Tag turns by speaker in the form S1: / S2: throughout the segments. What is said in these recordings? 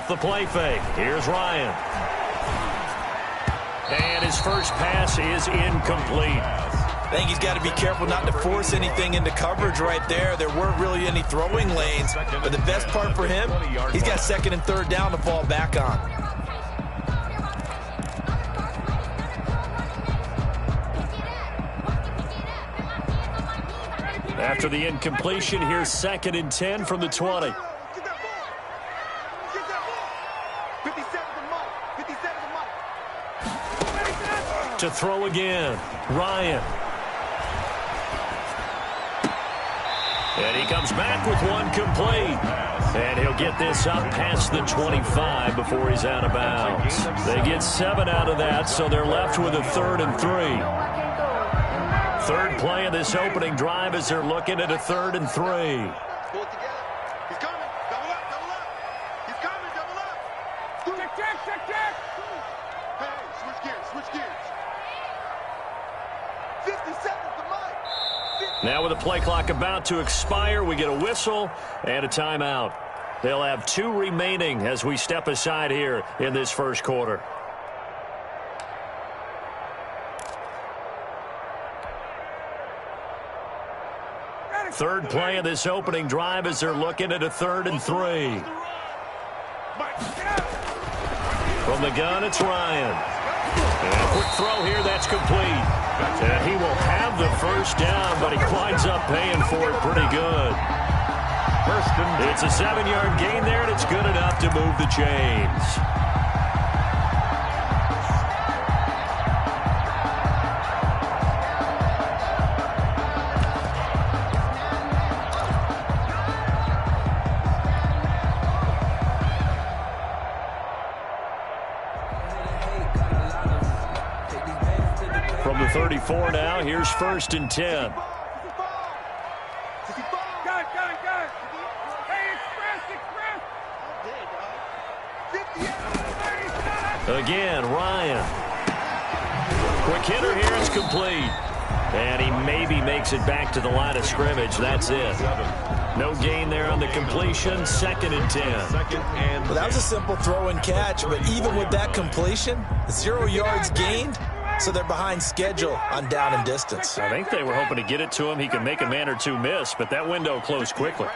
S1: Off the play fake, here's Ryan. And his first pass is incomplete.
S2: I think he's got to be careful not to force anything into coverage right there. There weren't really any throwing lanes. But the best part for him, he's got second and third down to fall back on.
S1: After the incompletion, here's second and 10 from the 20. To throw again, Ryan. And he comes back with one complete. And he'll get this up past the 25 before he's out of bounds. They get 7 out of that, so they're left with a 3rd and 3. Third play of this opening drive as they're looking at a 3rd and 3.
S3: Pull it together. He's coming. Double up, double up. He's coming, double up. Check. Hey, switch gears. 50 seconds to Mike.
S1: Now with the play clock about to expire, we get a whistle and a timeout. They'll have 2 remaining as we step aside here in this first quarter. Third play of this opening drive as they're looking at a 3rd and 3. From the gun, it's Ryan. And a quick throw here, that's complete. And he will have the first down, but he winds up paying for it pretty good. It's a 7-yard gain there, and it's good enough to move the chains. From the 34 now, here's 1st and 10. Again, Ryan. Quick hitter here, it's complete. And he maybe makes it back to the line of scrimmage. That's it. No gain there on the completion. 2nd and 10.
S2: Well, that was a simple throw and catch, but even with that completion, 0 yards gained. So they're behind schedule on down and distance.
S1: I think they were hoping to get it to him. He could make a man or two miss, but that window closed quickly.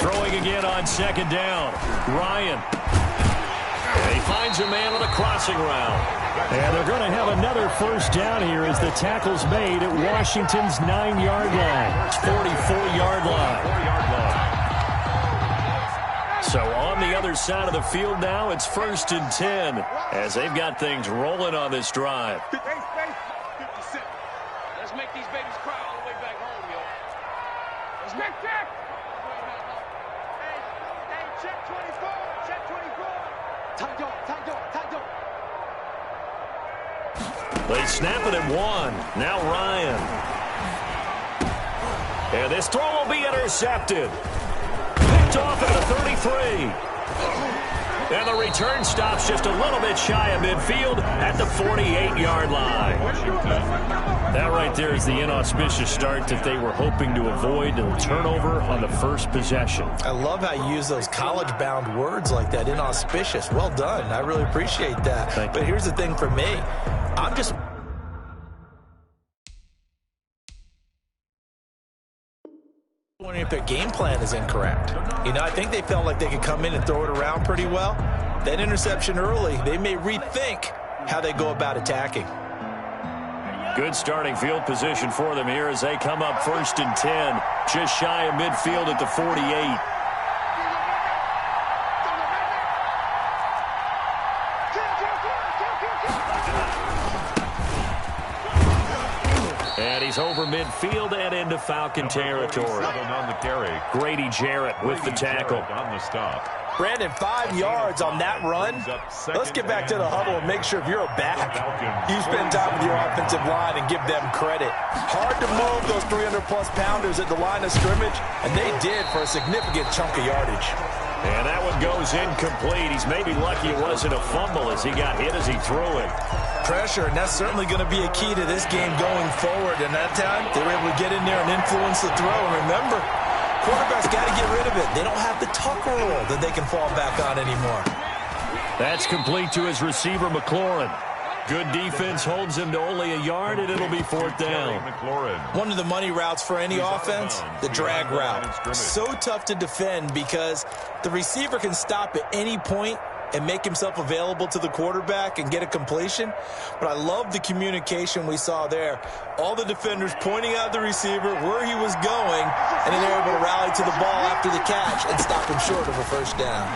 S1: Throwing again on 2nd down. Ryan. And he finds a man on a crossing route. And they're going to have another first down here as the tackle's made at Washington's 9-yard line. It's 44-yard line. So on the other side of the field now, it's 1st and 10 as they've got things rolling on this drive.
S3: 57. Let's make these babies cry all the way back home, yo. Let's make check. Hey, check 24. Check 24. Tight door.
S1: They snap it at 1. Now Ryan. And this throw will be intercepted. Off at the 33. And the return stops just a little bit shy of midfield at the 48-yard line. That right there is the inauspicious start that they were hoping to avoid, and turnover on the first possession.
S2: I love how you use those college-bound words like that, inauspicious. Well done. I really appreciate that. But here's the thing for me. I'm just wondering if their game plan is incorrect. You know, I think they felt like they could come in and throw it around pretty well. That interception early, they may rethink how they go about attacking.
S1: Good starting field position for them here as they come up 1st and 10, just shy of midfield at the 48. And he's over midfield and into Falcon territory.
S4: On the carry.
S1: Grady Jarrett with the tackle.
S4: On the stop.
S2: Brandon, 5 yards on that run. Let's get back to the huddle and make sure if you're a back, you spend time with your offensive line and give them credit. Hard to move those 300-plus pounders at the line of scrimmage, and they did for a significant chunk of yardage.
S1: And that one goes incomplete. He's maybe lucky it wasn't a fumble as he got hit as he threw it.
S2: Pressure, and that's certainly going to be a key to this game going forward. And that time, they were able to get in there and influence the throw. And remember, quarterback's got to get rid of it. They don't have the tuck rule that they can fall back on anymore.
S1: That's complete to his receiver, McLaurin. Good defense holds him to only a yard, and it'll be fourth down.
S2: One of the money routes for any offense, the drag route. So tough to defend because the receiver can stop at any point and make himself available to the quarterback and get a completion. But I love the communication we saw there. All the defenders pointing out the receiver where he was going, and then they're able to rally to the ball after the catch and stop him short of a first down.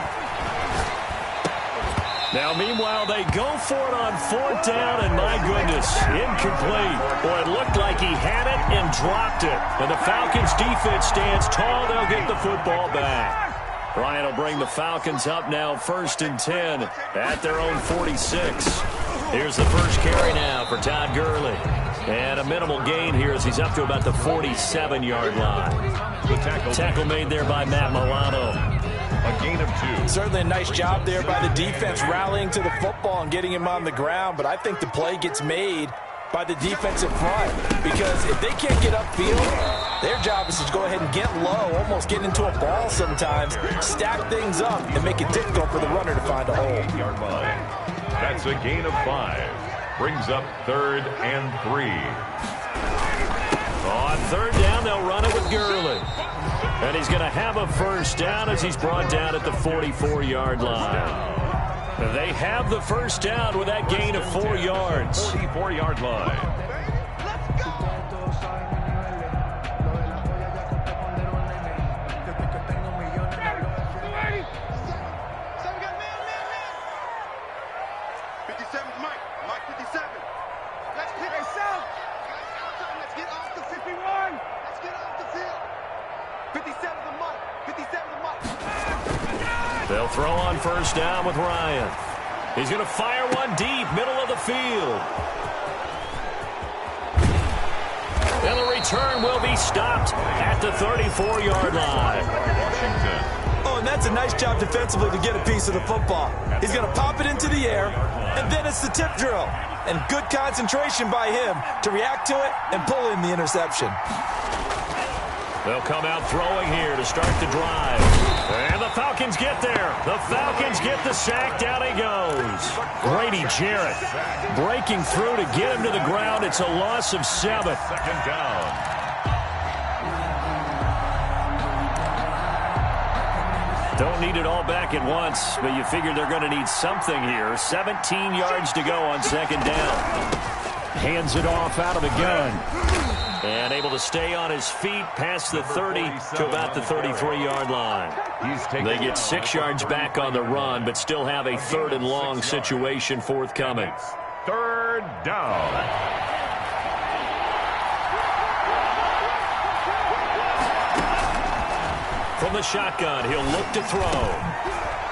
S1: Now, meanwhile, they go for it on fourth down, and my goodness, incomplete. Boy, it looked like he had it and dropped it. And the Falcons' defense stands tall. They'll get the football back. Ryan will bring the Falcons up now, 1st and 10 at their own 46. Here's the first carry now for Todd Gurley. And a minimal gain here as he's up to about the 47-yard line. The tackle made there by Matt Milano.
S3: A gain of 2.
S2: Certainly a nice job there by the defense rallying to the football and getting him on the ground, but I think the play gets made by the defensive front because if they can't get upfield, their job is to go ahead and get low, almost get into a ball sometimes, stack things up, and make it difficult for the runner to find a hole.
S3: Yard line. That's a gain of 5. Brings up 3rd and 3.
S1: On third down, they'll run it with Gurley. And he's going to have a first down as he's brought down at the 44-yard line. They have the first down with that gain of 4 yards.
S3: 44-yard line.
S1: They'll throw on first down with Ryan. He's going to fire one deep, middle of the field. And the return will be stopped at the 34-yard line.
S3: Washington.
S2: Oh, and that's a nice job defensively to get a piece of the football. He's going to pop it into the air, and then it's the tip drill. And good concentration by him to react to it and pull in the interception.
S1: They'll come out throwing here to start the drive. And the Falcons get there. The Falcons get the sack. Down he goes. Grady Jarrett breaking through to get him to the ground. It's a loss of 7.
S3: 2nd down.
S1: Don't need it all back at once, but you figure they're going to need something here. 17 yards to go on 2nd down. Hands it off out of the gun. And able to stay on his feet past the 30 to about the 33-yard line. They get 6 yards back on the run, but still have a 3rd and long situation forthcoming.
S3: 3rd down.
S1: From the shotgun, he'll look to throw.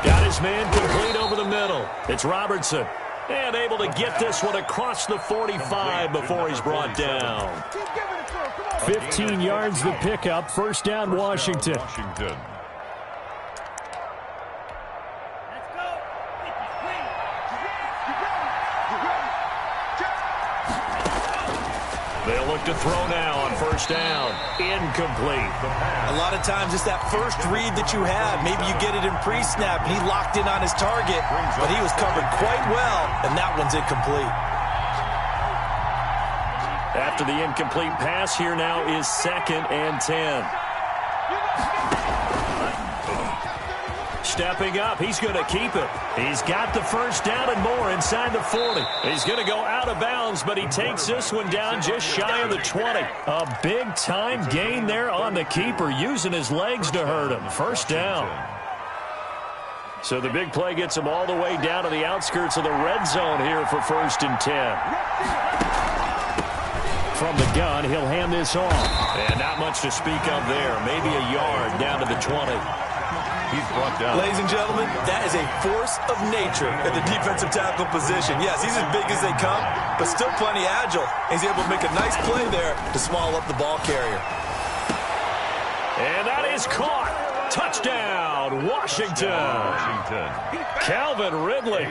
S1: Got his man complete over the middle. It's Robertson. And able to get this one across the 45 before he's brought down. 15 yards the pickup. First down, Washington. They'll look to throw now on first down. Incomplete.
S2: A lot of times it's that first read that you have. Maybe you get it in pre-snap, and he locked in on his target, but he was covered quite well, and that one's incomplete.
S1: After the incomplete pass, here now is 2nd and 10. Stepping up, he's going to keep it. He's got the first down and more inside the 40. He's going to go out of bounds, but he takes this one down just shy of the 20. A big-time gain there on the keeper, using his legs to hurt him. First down. So the big play gets him all the way down to the outskirts of the red zone here for 1st and 10. From the gun, he'll hand this off. And not much to speak of there. Maybe a yard down to the 20.
S3: He's brought down.
S2: Ladies and gentlemen, that is a force of nature at the defensive tackle position. Yes, he's as big as they come, but still plenty agile. He's able to make a nice play there to small up the ball carrier.
S1: And that is caught. Touchdown, Washington. Calvin Ridley,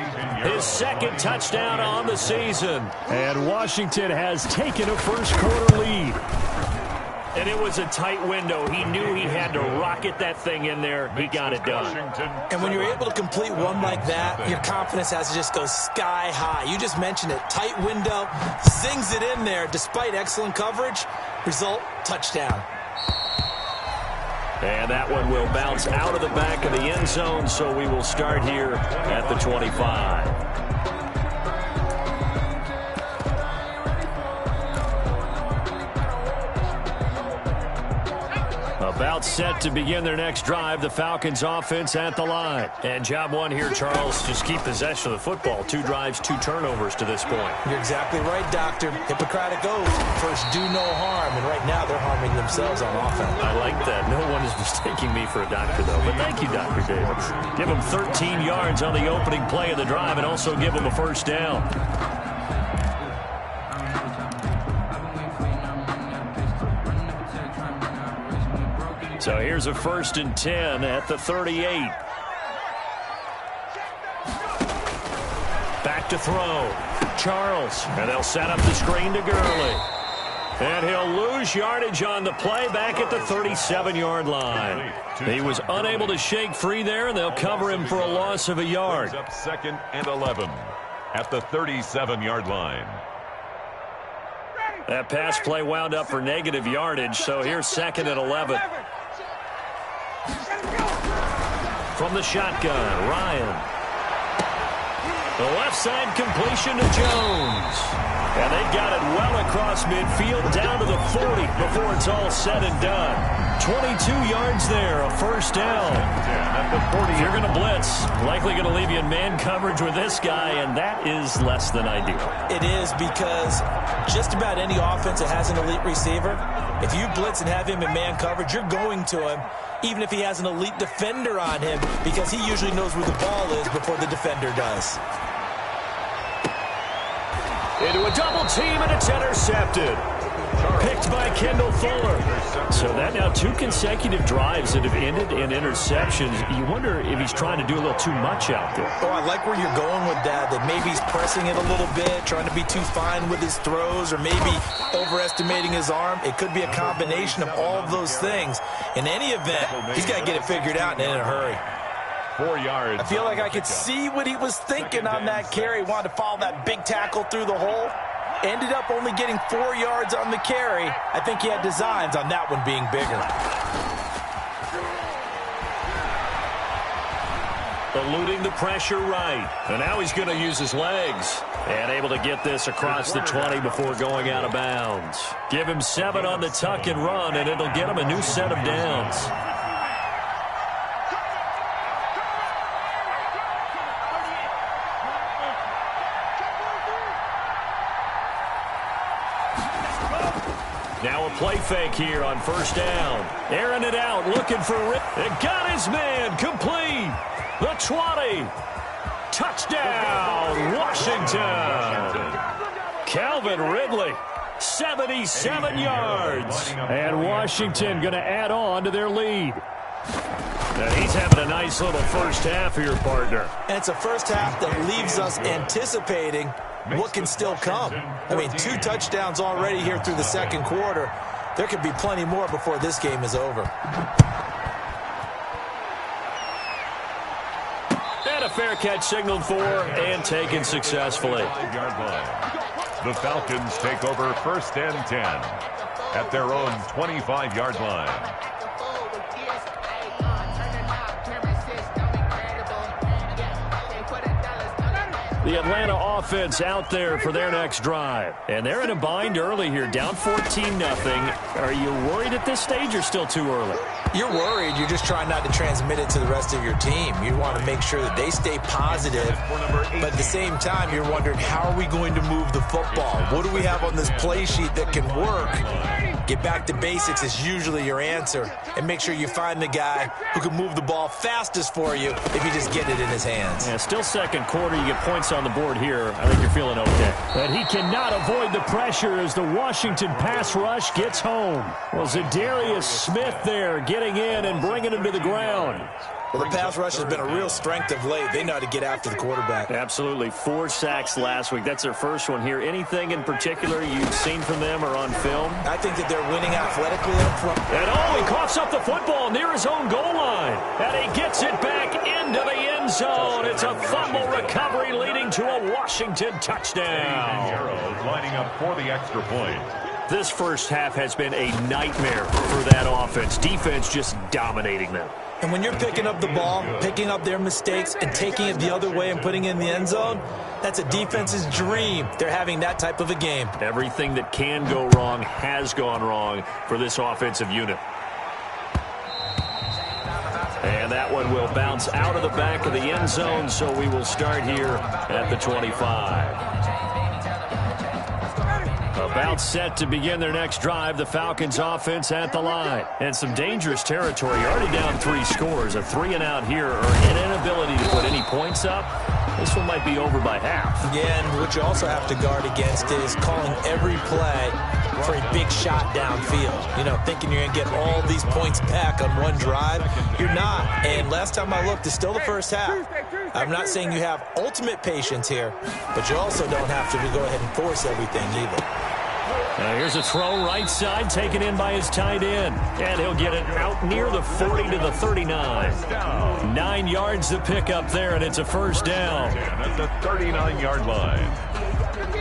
S1: his 2nd touchdown on the season. And Washington has taken a first quarter lead. And it was a tight window. He knew he had to rocket that thing in there. He got it done.
S2: And when you're able to complete one like that, your confidence has to just go sky high. You just mentioned it. Tight window, zings it in there despite excellent coverage. Result, touchdown.
S1: And that one will bounce out of the back of the end zone, so we will start here at the 25. About set to begin their next drive, the Falcons offense at the line. And job one here, Charles, just keep possession of the football. 2 drives, 2 turnovers to this point.
S2: You're exactly right, Doctor. Hippocratic oath. First, do no harm. And right now, they're harming themselves on offense.
S1: I like that. No one is mistaking me for a doctor, though. But thank you, Dr. Davis. Give them 13 yards on the opening play of the drive and also give them a first down. So here's a 1st and 10 at the 38. Back to throw. Charles. And they'll set up the screen to Gurley. And he'll lose yardage on the play back at the 37-yard line. He was unable to shake free there, and they'll cover him for a loss of a yard.
S4: Up 2nd and 11 at the 37-yard line.
S1: That pass play wound up for negative yardage, so here's 2nd and 11. From the shotgun, Ryan. The left side completion to Jones. And they got it well across midfield down to the 40 before it's all said and done. 22 yards there, a first down. If you're going to blitz, likely going to leave you in man coverage with this guy, and that is less than ideal.
S2: It is, because just about any offense that has an elite receiver, if you blitz and have him in man coverage, you're going to him, even if he has an elite defender on him, because he usually knows where the ball is before the defender does.
S1: Into a double team, and it's intercepted. Picked by Kendall Fuller. So that now 2 consecutive drives that have ended in interceptions. You wonder if he's trying to do a little too much out there.
S2: Oh, I like where you're going with that maybe he's pressing it a little bit, trying to be too fine with his throws, or maybe overestimating his arm. It could be a combination of all of those things. In any event, he's got to get it figured out and in a hurry.
S4: 4 yards.
S2: I feel like I could see what he was thinking on that carry. Wanted to follow that big tackle through the hole. Ended up only getting 4 yards on the carry. I think he had designs on that one being bigger.
S1: Eluding the pressure right. And now he's going to use his legs. And able to get this across the 20 before going out of bounds. Give him 7 on the tuck and run, and it'll get him a new set of downs. Now a play fake here on first down. Airing it out, looking for Rick. It got his man, complete. The 20. Touchdown, Washington. Calvin Ridley, 77 yards. And Washington going to add on to their lead. And he's having a nice little first half here, partner.
S2: And it's a first half that leaves us anticipating what can still come. I mean, 2 touchdowns already here through the second quarter. There could be plenty more before this game is over.
S1: And a fair catch signaled for and taken successfully.
S4: The Falcons take over 1st and 10 at their own 25-yard line.
S1: The Atlanta offense out there for their next drive. And they're in a bind early here, down 14-0. Are you worried at this stage or still too early?
S2: You're worried. You're just trying not to transmit it to the rest of your team. You want to make sure that they stay positive. But at the same time, you're wondering, how are we going to move the football? What do we have on this play sheet that can work? Get back to basics is usually your answer. And make sure you find the guy who can move the ball fastest for you if you just get it in his hands.
S1: Yeah, still second quarter. You get points on the board here. I think you're feeling okay. But he cannot avoid the pressure as the Washington pass rush gets home. Well, Zadarius Smith there getting in and bringing him to the ground.
S2: Well, the pass rush has been a real strength of late. They know how to get after the quarterback.
S1: Absolutely. 4 sacks last week. That's their first one here. Anything in particular you've seen from them or on film?
S2: I think that they're winning athletically up front.
S1: And he coughs up the football near his own goal line. And he gets it back into the end zone. It's a fumble recovery leading to a Washington touchdown.
S4: Lining up for the extra point.
S1: This first half has been a nightmare for that offense. Defense just dominating them.
S2: And when you're picking up the ball, picking up their mistakes, and taking it the other way and putting it in the end zone, that's a defense's dream. They're having that type of a game.
S1: Everything that can go wrong has gone wrong for this offensive unit. And that one will bounce out of the back of the end zone, so we will start here at the 25. About set to begin their next drive, the Falcons offense at the line. And some dangerous territory, already down 3 scores. A 3-and-out here, or an inability to put any points up. This one might be over by half.
S2: Yeah, and what you also have to guard against is calling every play for a big shot downfield. You know, thinking you're going to get all these points back on one drive. You're not. And last time I looked, it's still the first half. I'm not saying you have ultimate patience here, but you also don't have to go ahead and force everything either.
S1: Now here's a throw right side, taken in by his tight end. And he'll get it out near the 40 to the 39. 9 yards to pick up there, and it's a first down.
S4: At the 39-yard line.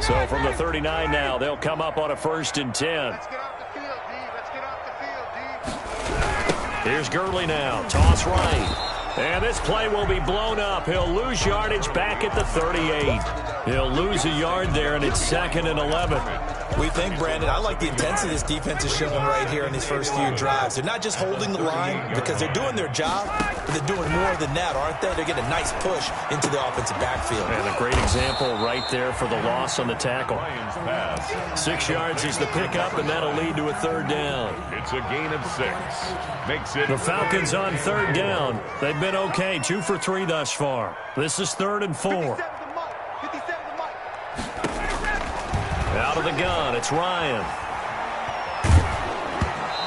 S1: So from the 39 now, they'll come up on a 1st and 10.
S3: Let's get off the field, D. Let's get off the field, D.
S1: Here's Gurley now. Toss right. And this play will be blown up. He'll lose yardage back at the 38. He'll lose a yard there, and it's 2nd and 11.
S2: We think, Brandon, I like the intensity this defense is showing right here in these first few drives. They're not just holding the line because they're doing their job, but they're doing more than that, aren't they? They're getting a nice push into the offensive backfield.
S1: And a great example right there for the loss on the tackle. 6 yards is the pickup, and that'll lead to a 3rd down.
S4: It's a gain of 6. Makes it
S1: the Falcons on 3rd down. They've been okay, 2 for 3 thus far. This is 3rd and 4. Out of the gun, it's Ryan.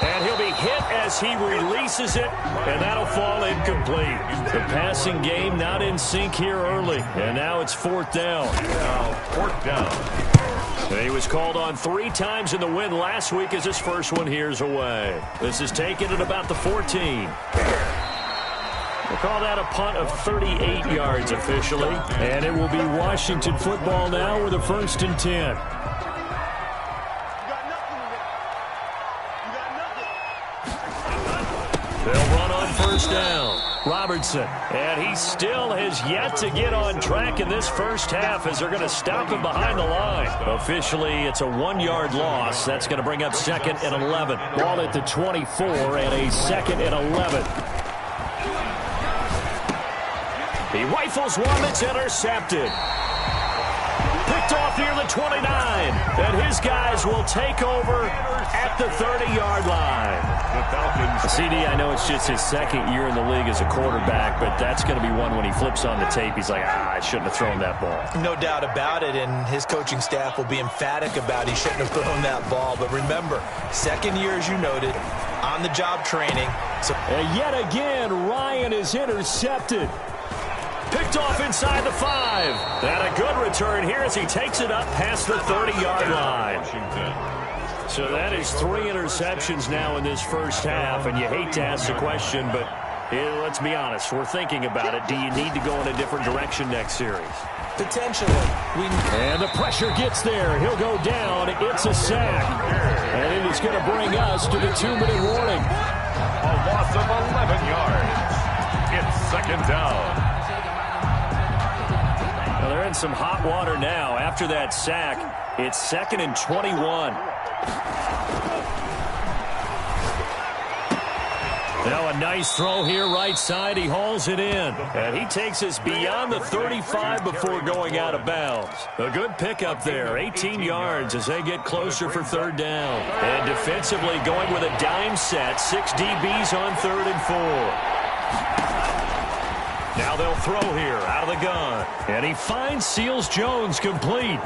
S1: And he'll be hit as he releases it, and that'll fall incomplete. The passing game not in sync here early, and now it's 4th down.
S4: now 4th down.
S1: And he was called on 3 times in the win last week as his first one here's away. This is taken at about the 14. We'll call that a punt of 38 yards officially. And it will be Washington football now with a 1st and 10. They'll run on 1st down. Robertson. And he still has yet to get on track in this first half as they're going to stop him behind the line. Officially, it's a 1-yard loss. That's going to bring up 2nd and 11. Ball at the 24 and a 2nd and 11. He rifles one that's intercepted. Picked off near the 29. And his guys will take over at the 30-yard line. CD, I know it's just his 2nd year in the league as a quarterback, but that's going to be one when he flips on the tape. He's like, I shouldn't have thrown that ball.
S2: No doubt about it, and his coaching staff will be emphatic about he shouldn't have thrown that ball. But remember, 2nd year, as you noted, on-the-job training.
S1: And yet again, Ryan is intercepted. Picked off inside the 5. And a good return here as he takes it up past the 30-yard line. So that is 3 interceptions now in this first half, and you hate to ask the question, but let's be honest, we're thinking about it. Do you need to go in a different direction next series?
S2: Potentially.
S1: And the pressure gets there. He'll go down. It's a sack. And it is going to bring us to the 2-minute warning.
S4: A loss of 11 yards. It's 2nd down.
S1: Well, they're in some hot water now. After that sack, it's 2nd and 21. Now a nice throw here right side. He hauls it in. And he takes us beyond the 35 before going out of bounds. A good pickup there. 18 yards as they get closer for 3rd down. And defensively going with a dime set. 6 DBs on 3rd and 4. Now they'll throw here out of the gun. And he finds Seals-Jones complete.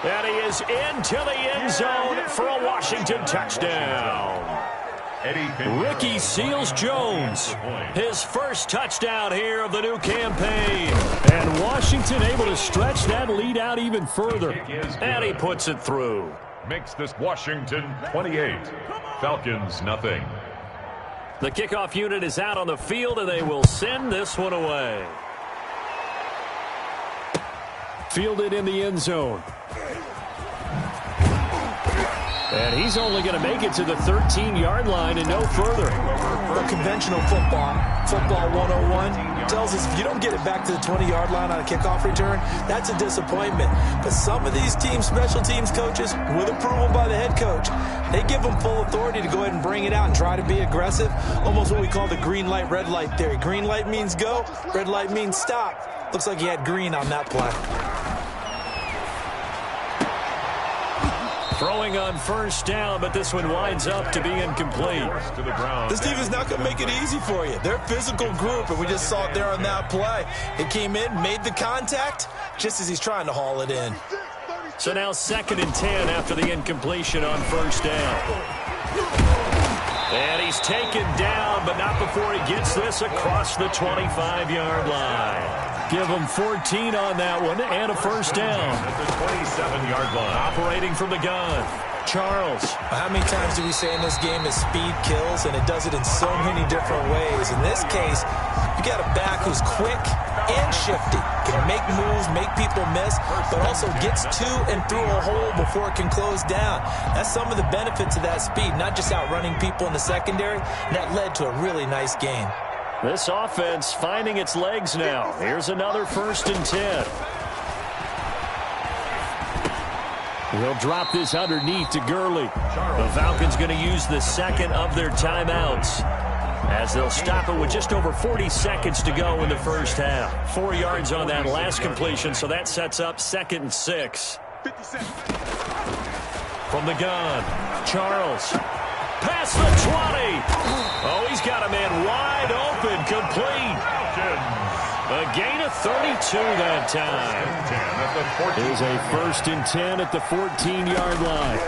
S1: And he is into the end zone for a Washington touchdown. Ricky Seals-Jones, his first touchdown here of the new campaign. And Washington able to stretch that lead out even further. And he puts it through.
S4: Makes this Washington 28, Falcons nothing.
S1: The kickoff unit is out on the field, and they will send this one away. Fielded in the end zone. And he's only going to make it to the 13-yard line and no further.
S2: Well, conventional football 101, tells us if you don't get it back to the 20-yard line on a kickoff return, that's a disappointment. But some of these special teams coaches, with approval by the head coach, they give them full authority to go ahead and bring it out and try to be aggressive. Almost what we call the green light, red light theory. Green light means go, red light means stop. Looks like he had green on that play.
S1: Throwing on first down, but this one winds up to be incomplete.
S2: This team is not going to make it easy for you. They're a physical group, and we just saw it there on that play. It came in, made the contact, just as he's trying to haul it in.
S1: So now 2nd and 10 after the incompletion on first down. And he's taken down, but not before he gets this across the 25-yard line. Give him 14 on that one and a first down.
S4: At the 27-yard line.
S1: Operating from the gun, Charles.
S2: How many times do we say in this game is speed kills, and it does it in so many different ways. In this case, you got a back who's quick and shifty. Can make moves, make people miss, but also gets to and through a hole before it can close down. That's some of the benefits of that speed, not just outrunning people in the secondary, and that led to a really nice game.
S1: This offense finding its legs now. Here's another 1st and 10. He'll drop this underneath to Gurley. The Falcons going to use the second of their timeouts, as they'll stop it with just over 40 seconds to go in the first half. 4 yards on that last completion, so that sets up 2nd and 6. From the gun, Charles. Past the 20. Oh, he's got a man wide open, complete. A gain of 32 that time. There's a 1st and 10 at the 14-yard line.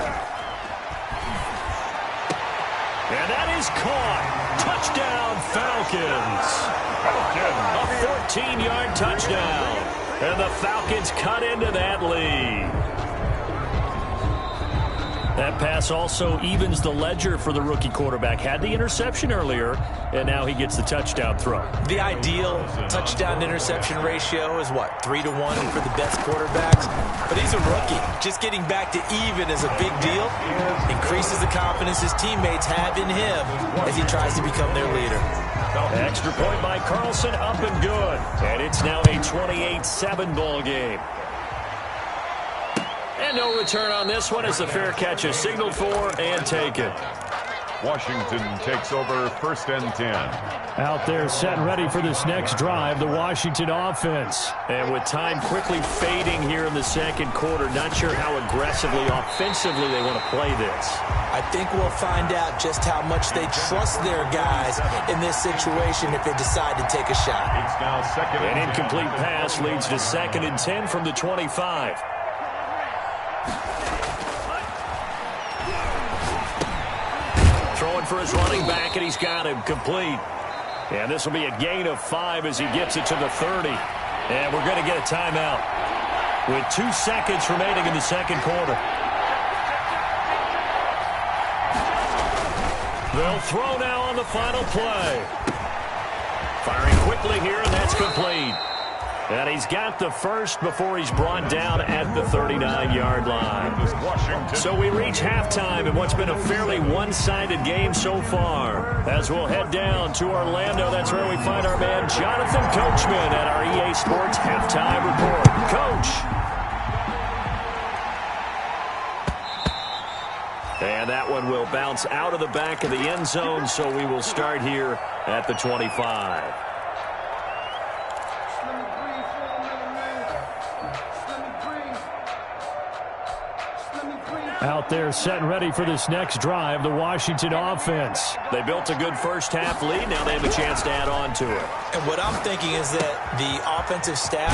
S1: And that is caught. Touchdown, Falcons. A 14-yard touchdown. And the Falcons cut into that lead. That pass also evens the ledger for the rookie quarterback. Had the interception earlier, and now he gets the touchdown throw.
S2: The ideal touchdown-interception ratio is, what, 3 to 1 for the best quarterbacks? But he's a rookie. Just getting back to even is a big deal. Increases the confidence his teammates have in him as he tries to become their leader.
S1: Extra point by Carlson, up and good. And it's now a 28-7 ball game. And no return on this one as the fair catch is signaled for and taken.
S4: Washington takes over 1st and 10.
S1: Out there set and ready for this next drive, the Washington offense. And with time quickly fading here in the second quarter, not sure how aggressively, offensively they want to play this.
S2: I think we'll find out just how much they trust their guys in this situation if they decide to take a shot.
S4: It's now 2nd and 10.
S1: An incomplete pass leads to 2nd and 10 from the 25. Throwing for his running back, and he's got him complete. And this will be a gain of 5 as he gets it to the 30. And we're going to get a timeout with 2 seconds remaining in the second quarter. They'll throw now on the final play. Firing quickly here, and that's complete. And he's got the first before he's brought down at the 39-yard line. So we reach halftime in what's been a fairly one-sided game so far. As we'll head down to Orlando, that's where we find our man Jonathan Coachman at our EA Sports Halftime Report. Coach. And that one will bounce out of the back of the end zone, so we will start here at the 25. Out there set and ready for this next drive, the Washington offense. They built a good first half lead. Now they have a chance to add on to it.
S2: And what I'm thinking is that the offensive staff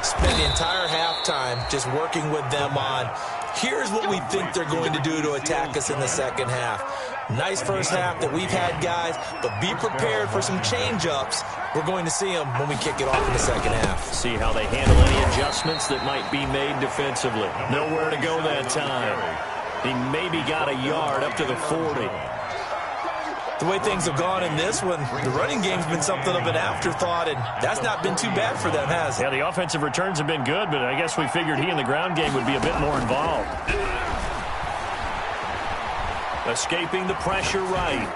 S2: spent the entire halftime just working with them on, here's what we think they're going to do to attack us in the second half. Nice first half that we've had, guys, but be prepared for some change-ups. We're going to see them when we kick it off in the second half.
S1: See how they handle any adjustments that might be made defensively. Nowhere to go that time. He maybe got a yard up to the 40.
S2: The way things have gone in this one, the running game's been something of an afterthought, and that's not been too bad for them, has it?
S1: Yeah, the offensive returns have been good, but I guess we figured he in the ground game would be a bit more involved. Escaping the pressure right.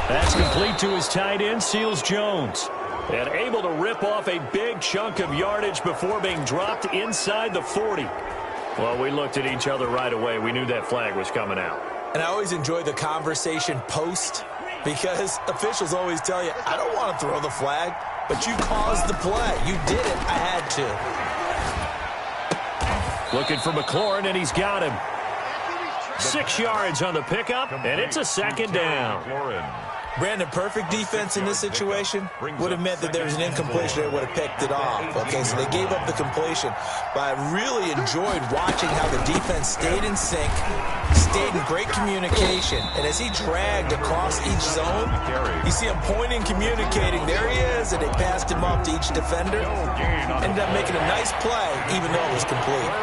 S1: That's complete to his tight end, Seals Jones. And able to rip off a big chunk of yardage before being dropped inside the 40. Well, we looked at each other right away. We knew that flag was coming out.
S2: And I always enjoy the conversation post because officials always tell you, I don't want to throw the flag, but you caused the play. You did it. I had to.
S1: Looking for McLaurin, and he's got him. 6 yards on the pickup, and it's a second down.
S2: Brandon, perfect defense in this situation would have meant that there was an incompletion. They would have picked it off. Okay, so they gave up the completion. But I really enjoyed watching how the defense stayed in sync, stayed in great communication. And as he dragged across each zone, you see him pointing, communicating. There he is, and they passed him off to each defender. Ended up making a nice play, even though it was complete.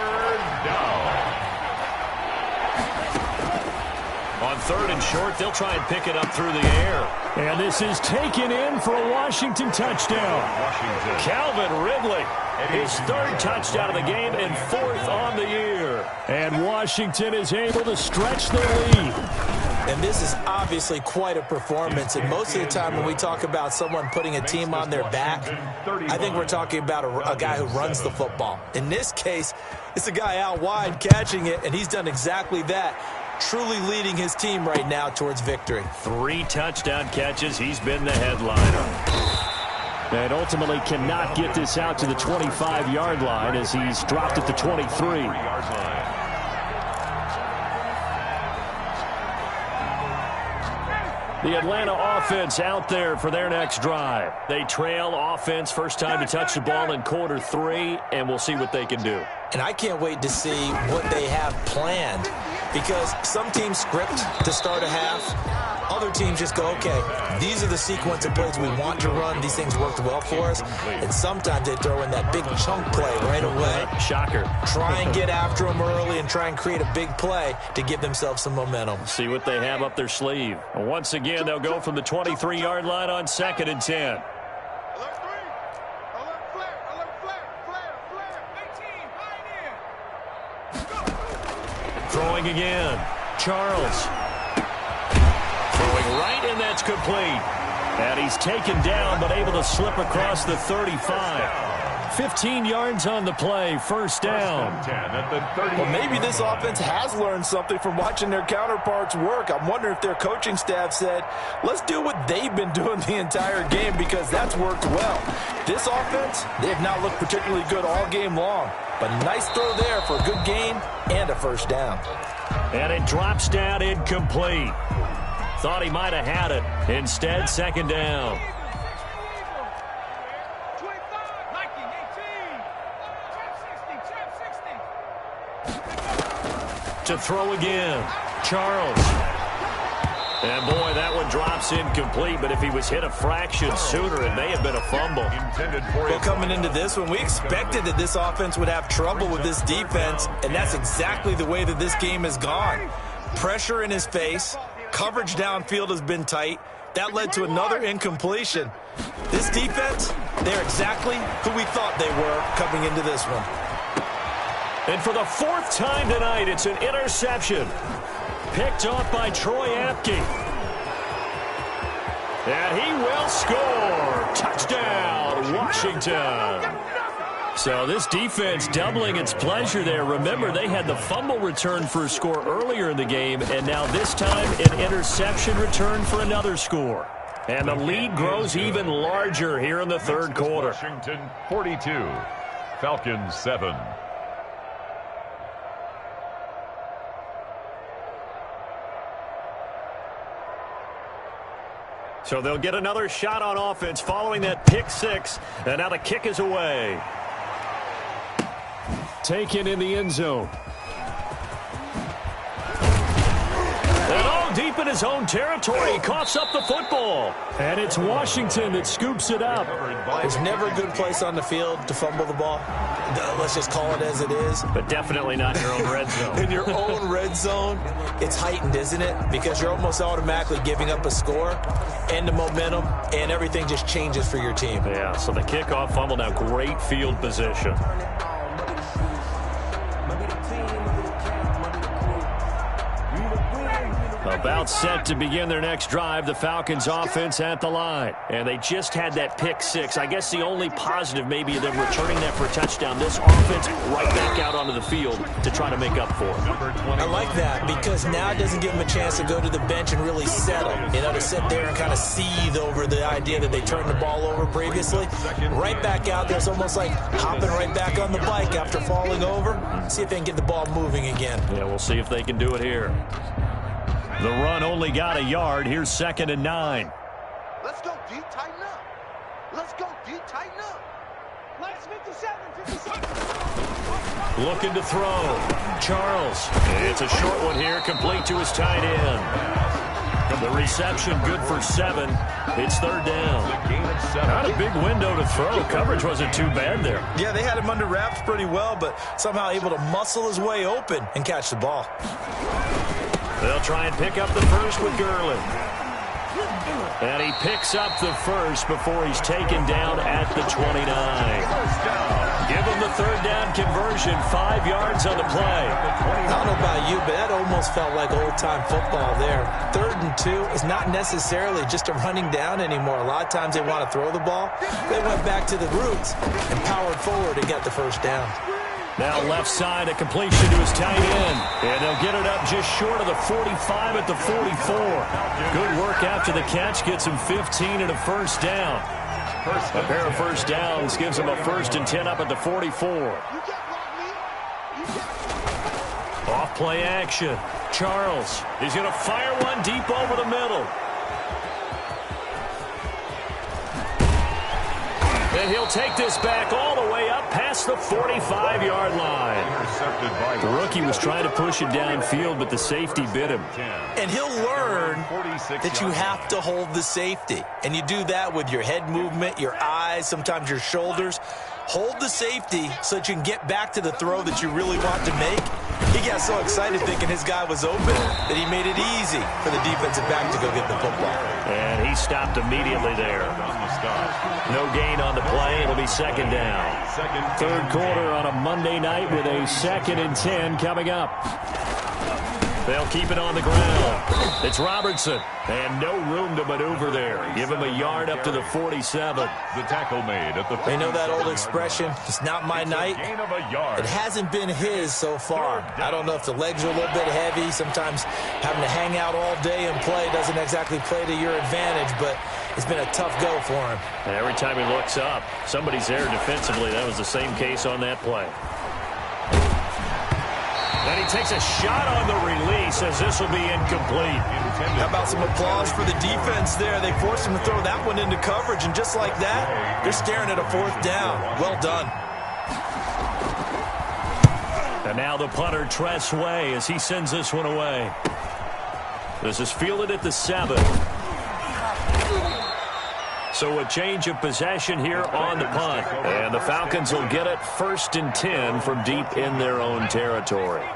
S1: On 3rd and short, they'll try and pick it up through the air. And this is taken in for a Washington touchdown. Calvin Ridley, his 3rd touchdown of the game and 4th on the year. And Washington is able to stretch their lead.
S2: And this is obviously quite a performance. And most of the time when we talk about someone putting a team on their back, I think we're talking about a guy who runs the football. In this case, it's a guy out wide catching it, and he's done exactly that. Truly leading his team right now towards victory.
S1: 3 touchdown catches. He's been the headliner. And ultimately cannot get this out to the 25-yard line as he's dropped at the 23. The Atlanta offense out there for their next drive. They trail offense, first time to touch the ball in quarter 3, and we'll see what they can do.
S2: And I can't wait to see what they have planned, because some teams script to start a half. Other teams just go, okay, these are the sequence of plays we want to run. These things worked well for us. And sometimes they throw in that big chunk play right away.
S1: Shocker.
S2: Try and get after them early and try and create a big play to give themselves some momentum.
S1: See what they have up their sleeve. Once again, they'll go from the 23-yard line on 2nd and 10. Throwing again. Charles. Throwing right, and that's complete. And he's taken down, but able to slip across the 35. 15 yards on the play, first down.
S2: Well, maybe this offense has learned something from watching their counterparts work. I'm wondering if their coaching staff said, let's do what they've been doing the entire game, because that's worked well. This offense, they have not looked particularly good all game long. But nice throw there for a good gain and a first down.
S1: And it drops down incomplete. Thought he might have had it. Instead, second down. To throw again. Charles. And boy, that one drops incomplete, but if he was hit a fraction sooner, it may have been a fumble.
S2: Well, coming into this one, we expected that this offense would have trouble with this defense, and that's exactly the way that this game has gone. Pressure in his face, coverage downfield has been tight. That led to another incompletion. This defense, they're exactly who we thought they were coming into this one.
S1: And for the 4th time tonight, it's an interception. Picked off by Troy Apke. And he will score. Touchdown, Washington. So this defense doubling its pleasure there. Remember, they had the fumble return for a score earlier in the game, and now this time an interception return for another score. And the lead grows even larger here in the 3rd quarter.
S4: Washington 42, Falcons 7.
S1: So they'll get another shot on offense following that pick 6. And now the kick is away. Taken in the end zone. And oh, ball deep in his own territory. He coughs up the football. And it's Washington that scoops it up.
S2: There's never a good place on the field to fumble the ball. Let's just call it as it is.
S1: But definitely not in your own red zone.
S2: In your own red zone, it's heightened, isn't it? Because you're almost automatically giving up a score and the momentum, and everything just changes for your team.
S1: Yeah, so the kickoff fumble, now great field position. About set to begin their next drive, the Falcons offense at the line. And they just had that pick six. I guess the only positive maybe of them returning that for a touchdown. This offense right back out onto the field to try to make up for it.
S2: I like that because now it doesn't give them a chance to go to the bench and really settle. You know, to sit there and kind of seethe over the idea that they turned the ball over previously. Right back out there. It's almost like hopping right back on the bike after falling over. See if they can get the ball moving again.
S1: Yeah, we'll see if they can do it here. The run only got a yard. Here's 2nd and 9.
S3: Let's go deep, tighten up. Let's go deep, tighten up. Let's 57.
S1: Looking to throw. Charles. It's a short one here, complete to his tight end. The reception good for 7. It's 3rd down. Not a big window to throw. Coverage wasn't too bad there.
S2: Yeah, they had him under wraps pretty well, but somehow able to muscle his way open and catch the ball.
S1: They'll try and pick up the first with Gurley. And he picks up the first before he's taken down at the 29. Give him the 3rd down conversion, 5 yards on the play.
S2: I don't know about you, but that almost felt like old-time football there. 3rd and 2 is not necessarily just a running down anymore. A lot of times they want to throw the ball. They went back to the roots and powered forward and got the first down.
S1: Now left side, a completion to his tight end. And they'll get it up just short of the 45 at the 44. Good work after the catch. Gets him 15 and a first down. A pair of first downs gives him a 1st and 10 up at the 44. Off play action. Charles is going to fire one deep over the middle. And he'll take this back all the way up past the 45-yard line. The rookie was trying to push it downfield, but the safety bit him.
S2: And he'll learn that you have to hold the safety. And you do that with your head movement, your eyes, sometimes your shoulders. Hold the safety so that you can get back to the throw that you really want to make. He got so excited thinking his guy was open that he made it easy for the defensive back to go get the football.
S1: And he stopped immediately there. No gain on the play. It'll be 2nd down. 3rd quarter on a Monday night with a 2nd and 10 coming up. They'll keep it on the ground. It's Robertson. And no room to maneuver there. Give him a yard up to the 47.
S4: The tackle made at the 47.
S2: They know that old expression, it's not my night. It hasn't been his so far. I don't know if the legs are a little bit heavy. Sometimes having to hang out all day and play doesn't exactly play to your advantage, but it's been a tough go for him.
S1: And every time he looks up, somebody's there defensively. That was the same case on that play. And he takes a shot on the release as this will be incomplete.
S2: How about some applause for the defense there? They forced him to throw that one into coverage, and just like that, they're staring at a 4th down. Well done.
S1: And now the punter, Tress Way, as he sends this one away. This is fielded at the 7. So a change of possession here on the punt. And the Falcons will get it 1st and 10 from deep in their own territory.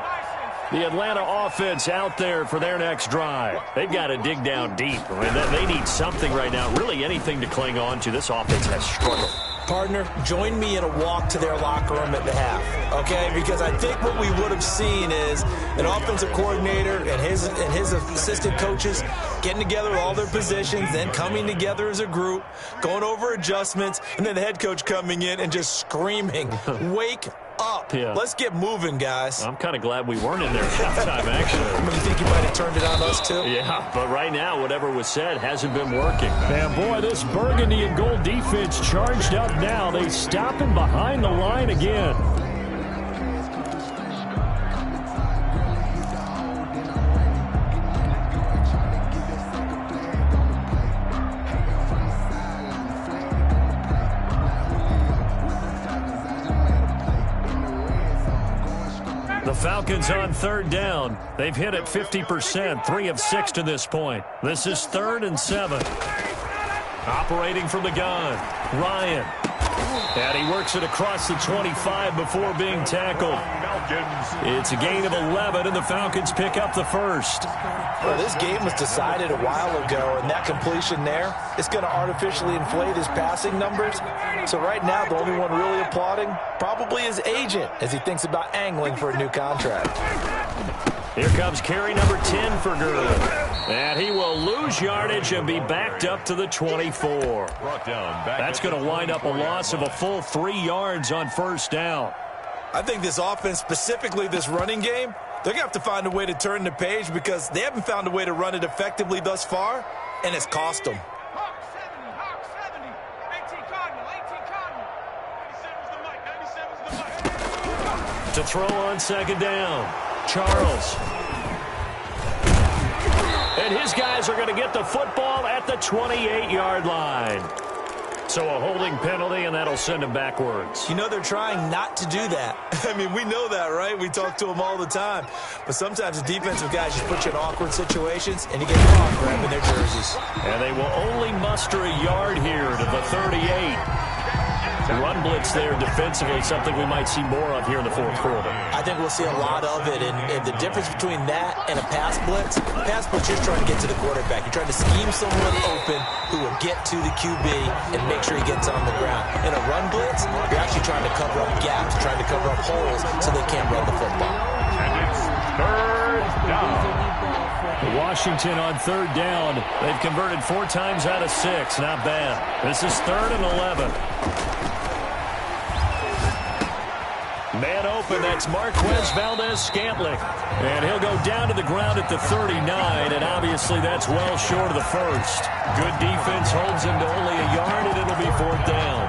S1: The Atlanta offense out there for their next drive. They've got to dig down deep. I mean, they need something right now, really anything to cling on to. This offense has struggled.
S2: Partner, join me in a walk to their locker room at the half, okay? Because I think what we would have seen is an offensive coordinator and his assistant coaches getting together with all their positions, then coming together as a group, going over adjustments, and then the head coach coming in and just screaming, wake up. Yeah. Let's get moving, guys.
S1: I'm kind of glad we weren't in there at halftime, actually.
S2: You think you might have turned it on us, too?
S1: Yeah, but right now, whatever was said hasn't been working. And, boy, this burgundy and gold defense charged up now. They stop him behind the line again. The The Falcons on third down. They've hit it 50%, 3 of 6 to this point. This is 3rd and 7. Operating from the gun, Ryan. And he works it across the 25 before being tackled. It's a gain of 11, and the Falcons pick up the first.
S2: Well, this game was decided a while ago, and that completion there is going to artificially inflate his passing numbers. So right now, the only one really applauding probably his agent as he thinks about angling for a new contract.
S1: Here comes carry number 10 for Gurley. And he will lose yardage and be backed up to the 24. That's going to wind up a loss of a full 3 yards on first down.
S2: I think this offense, specifically this running game, they're going to have to find a way to turn the page because they haven't found a way to run it effectively thus far, and it's cost them.
S3: Hawk 70, 18 Cardinal, 18 Cardinal. 97's the mic, 97's the mic.
S1: To throw on second down, Charles. And his guys are going to get the football at the 28-yard line. So a holding penalty, and that'll send him backwards.
S2: You know, they're trying not to do that. I mean, we know that, right? We talk to them all the time. But sometimes the defensive guys just put you in awkward situations, and you get caught grabbing their jerseys.
S1: And they will only muster a yard here to the 38. The run blitz there defensively, something we might see more of here in the fourth quarter.
S2: I think we'll see a lot of it, and the difference between that and a pass blitz, you're trying to get to the quarterback. You're trying to scheme someone open who will get to the QB and make sure he gets on the ground. In a run blitz, you're actually trying to cover up gaps, trying to cover up holes so they can't run the football.
S4: And it's third down.
S1: Washington on third down. They've converted 4 times out of 6. Not bad. This is 3rd and 11. Man open, that's Marquez Valdez-Scantling. And he'll go down to the ground at the 39, and obviously that's well short of the first. Good defense holds him to only a yard, and it'll be 4th down.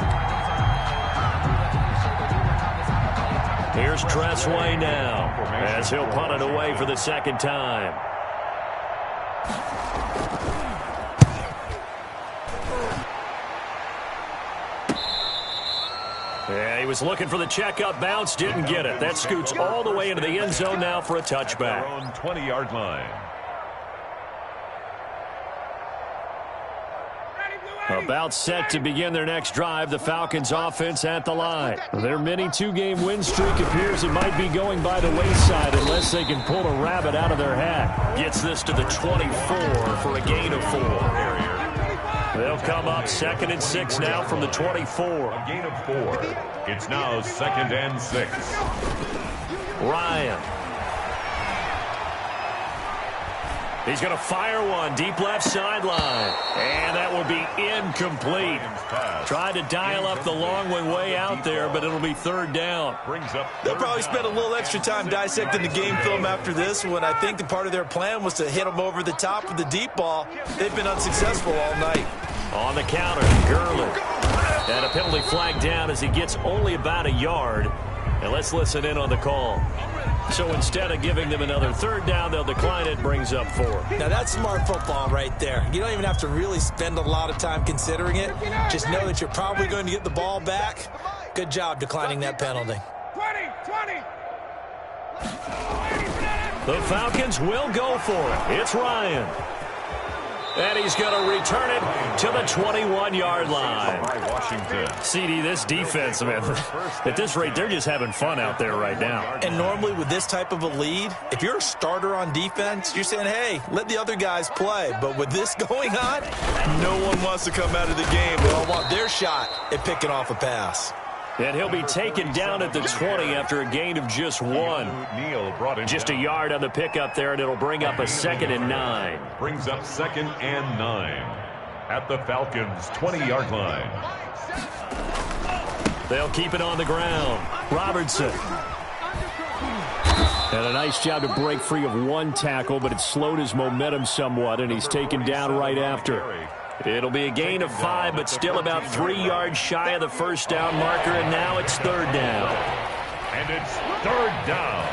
S1: Here's Tressway now, as he'll punt it away for the second time. Yeah, he was looking for the checkup bounce, didn't get it. That scoots all the way into the end zone now for a touchback.
S4: Their own 20-yard line.
S1: About set to begin their next drive, the Falcons offense at the line. Their mini 2-game win streak appears it might be going by the wayside unless they can pull a rabbit out of their hat. Gets this to the 24 for a gain of 4. They'll come up 2nd and 6 now from the 24.
S4: A gain of 4. It's now 2nd and 6.
S1: Ryan. He's going to fire one deep left sideline. And that will be incomplete. Tried to dial up the long one way out there, but it'll be 3rd down.
S2: They'll probably spend a little extra time dissecting the game film after this one. I think the part of their plan was to hit them over the top with the deep ball. They've been unsuccessful all night.
S1: On the counter, Gurley. And a penalty flag down as he gets only about a yard. And let's listen in on the call. So instead of giving them another 3rd down, they'll decline it, brings up 4.
S2: Now that's smart football right there. You don't even have to really spend a lot of time considering it. Just know that you're probably going to get the ball back. Good job declining that penalty.
S3: 20.
S1: The Falcons will go for it. It's Ryan. And he's going to return it to the 21-yard line.
S4: Washington.
S1: CD, this defense, man, at this rate, they're just having fun out there right now.
S2: And normally with this type of a lead, if you're a starter on defense, you're saying, hey, let the other guys play. But with this going on, no one wants to come out of the game. They all want their shot at picking off a pass.
S1: And he'll be taken down at the 20 after a gain of just 1. Just a yard on the pickup there, and it'll bring up a 2nd and 9.
S4: Brings up 2nd and 9 at the Falcons' 20-yard line.
S1: They'll keep it on the ground. Robertson. And a nice job to break free of 1 tackle, but it slowed his momentum somewhat, and he's taken down right after. It'll be a gain of 5, but still about 3 yards shy of the first down marker, and now it's 3rd down.
S4: And it's 3rd down.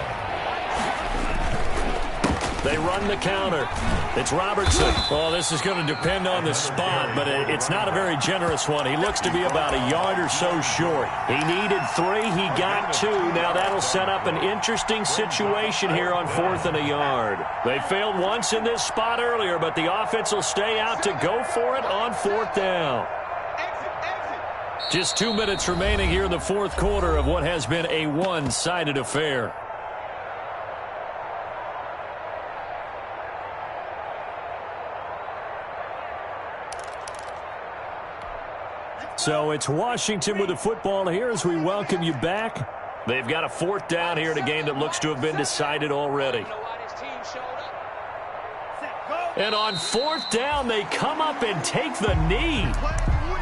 S1: They run the counter. It's Robertson. Well, this is going to depend on the spot, but it's not a very generous one. He looks to be about a yard or so short. He needed 3. He got 2. Now that'll set up an interesting situation here on 4th and a yard. They failed once in this spot earlier, but the offense will stay out to go for it on 4th down. Just 2 minutes remaining here in the 4th quarter of what has been a one-sided affair. So it's Washington with the football here as we welcome you back. They've got a 4th down here in a game that looks to have been decided already. And on 4th down, they come up and take the knee.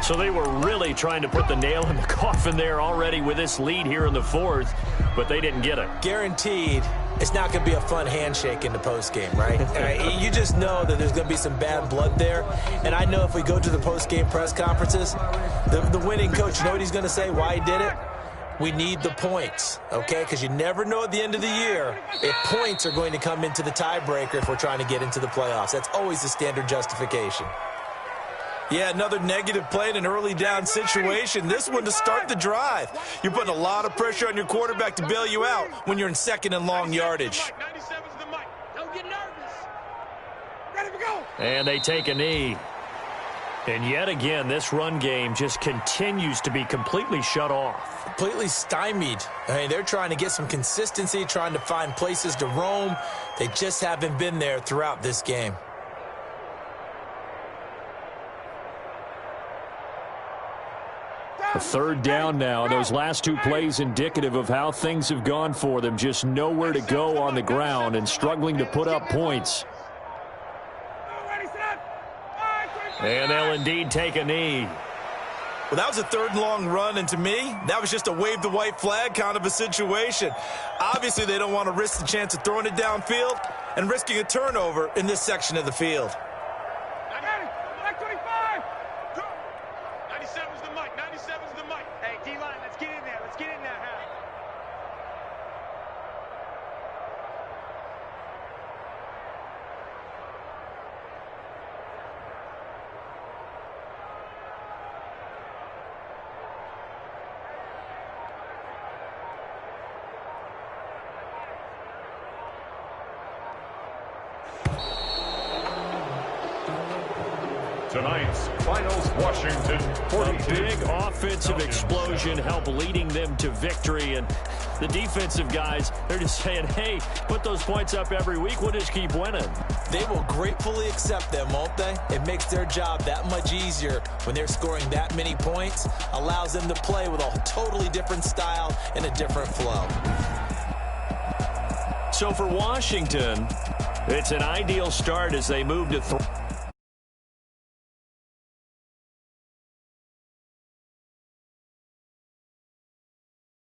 S1: So they were really trying to put the nail in the coffin there already with this lead here in the 4th, but they didn't get it.
S2: Guaranteed it's not going to be a fun handshake in the postgame, right? You just know that there's going to be some bad blood there. And I know if we go to the postgame press conferences, the winning coach, you know what he's going to say, why he did it? We need the points, okay? Because you never know at the end of the year if points are going to come into the tiebreaker if we're trying to get into the playoffs. That's always the standard justification. Yeah, another negative play in an early down situation. This one to start the drive. You're putting a lot of pressure on your quarterback to bail you out when you're in 2nd and long yardage.
S3: Don't get nervous. Ready to go.
S1: And they take a knee. And yet again, this run game just continues to be completely shut off.
S2: Completely stymied. I mean, they're trying to get some consistency, trying to find places to roam. They just haven't been there throughout this game.
S1: A 3rd down now. Those last 2 plays indicative of how things have gone for them. Just nowhere to go on the ground and struggling to put up points. And they'll indeed take a knee.
S2: Well, that was a 3rd and long run, and to me, that was just a wave the white flag kind of a situation. Obviously, they don't want to risk the chance of throwing it downfield and risking a turnover in this section of the field.
S4: Tonight's finals, Washington 42.
S1: A big offensive explosion helped leading them to victory. And the defensive guys, they're just saying, hey, put those points up every week. We'll just keep winning.
S2: They will gratefully accept them, won't they? It makes their job that much easier when they're scoring that many points. Allows them to play with a totally different style and a different flow.
S1: So for Washington, it's an ideal start as they move to